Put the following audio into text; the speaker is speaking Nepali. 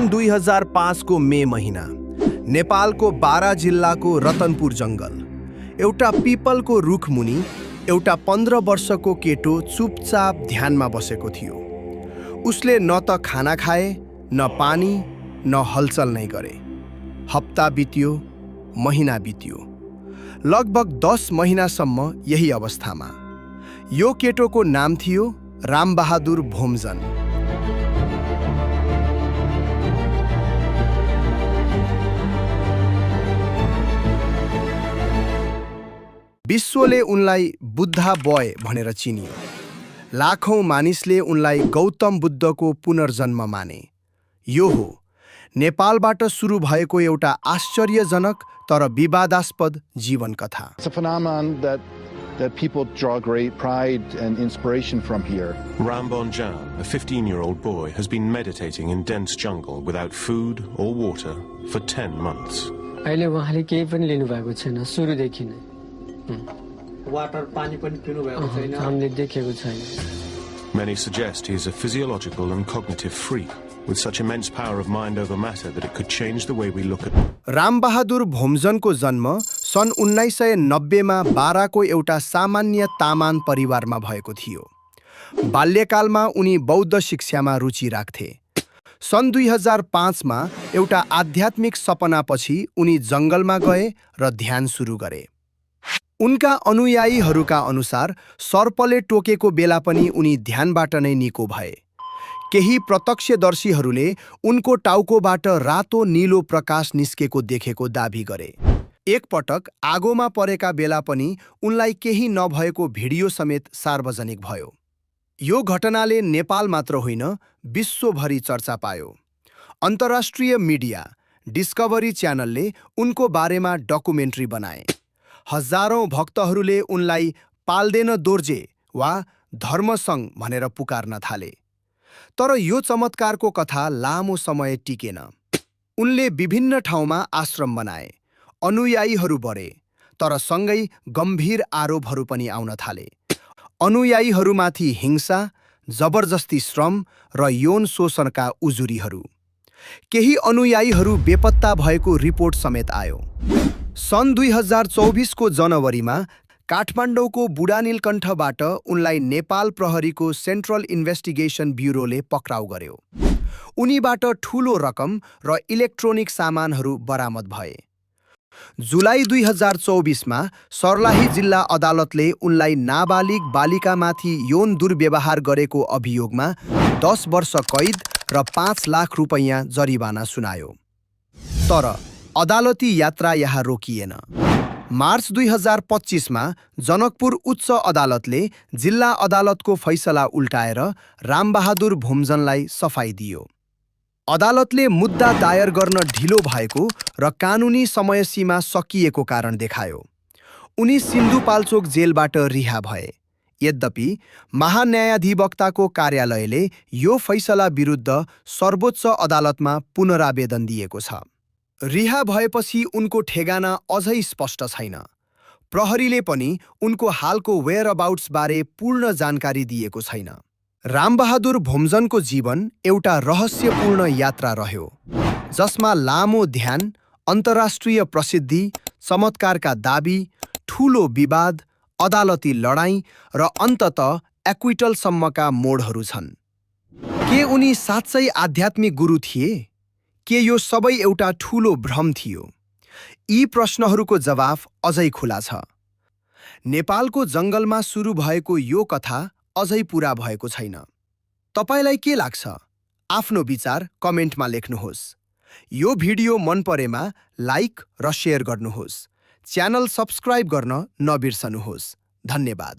सन् 2005 को मे महिना नेपालको बारा जिल्लाको रतनपुर जङ्गल एउटा पिपलको रुख मुनि एउटा 15 वर्षको केटो चुपचाप ध्यानमा बसेको थियो। उसले न त खाना खाए, न पानी, न हलचल नै गरे। हप्ता बित्यो, महिना बित्यो, लगभग 10 महिनासम्म यही अवस्थामा। यो केटोको नाम थियो रामबहादुर भोमजन। विश्वले उनलाई बुद्धा बॉय भनेर चिनियो। लाखौं मानिसले उनलाई गौतम बुद्धको पुनर्जन्म माने। यो हो नेपालबाट सुरु भएको एउटा आश्चर्यजनक तर विवादास्पद जीवन कथा। It's a phenomenon that people draw great pride and inspiration from here. Rambon Jan, a 15-year-old boy, has been meditating in dense jungle without food or water for 10 months. अहिले उहाँले केही पनि लिनु भएको छैन सुरुदेखि नै। वाटर पानी पनि पिनु भएको छैन। हामीले देखेको छैन। Many suggest he is a physiological and cognitive freak with such immense power of mind over matter that it could change the way we look at. Rambahadur भोमजनको जन्म सन् 1990 मा बाराको एउटा सामान्य तामाङ परिवारमा भएको थियो। बाल्यकालमा उनी बौद्ध शिक्षामा रुचि राख्थे। सन् 2005 मा एउटा आध्यात्मिक सपनापछि उनी जङ्गलमा गए र ध्यान सुरु गरे। उनका अनुयायीहरूका अनुसार सर्पले टोकेको बेला पनि उनी ध्यानबाट नै निको भए। केही प्रत्यक्षदर्शीहरूले उनको टाउकोबाट रातो नीलो प्रकाश निस्केको देखेको दाबी गरे। एकपटक आगोमा परेका बेला पनि उनलाई केही नभएको भिडियो समेत सार्वजनिक भयो। यो घटनाले नेपाल मात्र होइन विश्वभरि चर्चा पायो। अन्तर्राष्ट्रिय मिडिया डिस्कभरी च्यानलले उनको बारेमा डकुमेन्ट्री बनाए। हजारौं भक्तहरूले उनलाई पाल्देन दोर्जे वा धर्मसङ्घ भनेर पुकार्न थाले। तर यो चमत्कारको कथा लामो समय टिकेन। उनले विभिन्न ठाउँमा आश्रम बनाए, अनुयायीहरू बढे, तर सँगै गम्भीर आरोपहरू पनि आउन थाले। अनुयायीहरूमाथि हिंसा, जबरजस्ती श्रम र यौन शोषणका उजुरीहरू। केही अनुयायीहरू बेपत्ता भएको रिपोर्ट समेत आयो। सन् 2024 को जनवरीमा काठमाडौँको बुढानीलकण्ठबाट उनलाई नेपाल प्रहरीको सेन्ट्रल इन्भेस्टिगेसन ब्युरोले पक्राउ गर्यो। उनीबाट ठूलो रकम र इलेक्ट्रोनिक सामानहरू बरामद भए। जुलाई 2024 मा सर्लाही जिल्ला अदालतले उनलाई नाबालिग बालिकामाथि यौन दुर्व्यवहार गरेको अभियोगमा 10 वर्ष कैद र 5 लाख रुपैयाँ जरिवाना सुनायो। तर अदालती यात्रा यहाँ रोकिएन। मार्च 2025 मा जनकपुर उच्च अदालतले जिल्ला अदालतको फैसला उल्टाएर रामबहादुर भोमजनलाई सफाई दियो। अदालतले मुद्दा दायर गर्न ढिलो भएको र कानुनी समयसीमा सकिएको कारण देखायो। उनी सिन्धुपाल्चोक जेलबाट रिहा भए। यद्यपि महान्यायाधिवक्ताको कार्यालयले यो फैसला विरुद्ध सर्वोच्च अदालतमा पुनरावेदन दिएको छ। रिहा भएपछि उनको ठेगाना अझै स्पष्ट छैन। प्रहरीले पनि उनको हालको वेयरअबाउट्स बारे पूर्ण जानकारी दिएको छैन। रामबहादुर भोमजनको जीवन एउटा रहस्यपूर्ण यात्रा रह्यो, जसमा लामो ध्यान, अन्तर्राष्ट्रिय प्रसिद्धि, चमत्कारका दाबी, ठूलो विवाद, अदालती लडाईं र अन्ततः एक्विटलसम्मका मोडहरू छन्। के उनी साँच्चै आध्यात्मिक गुरु थिए? के यो सबै एउटा ठूलो भ्रम थियो? यी प्रश्नहरूको जवाफ अझै खुला छ। नेपालको जङ्गलमा सुरु भएको यो कथा अझै पूरा भएको छैन। तपाईलाई के लाग्छ? आफ्नो विचार कमेन्टमा लेख्नुहोस्। यो भिडियो मन परेमा लाइक र शेयर गर्नुहोस्। च्यानल सब्स्क्राइब गर्न नबिर्सनुहोस्। धन्यवाद।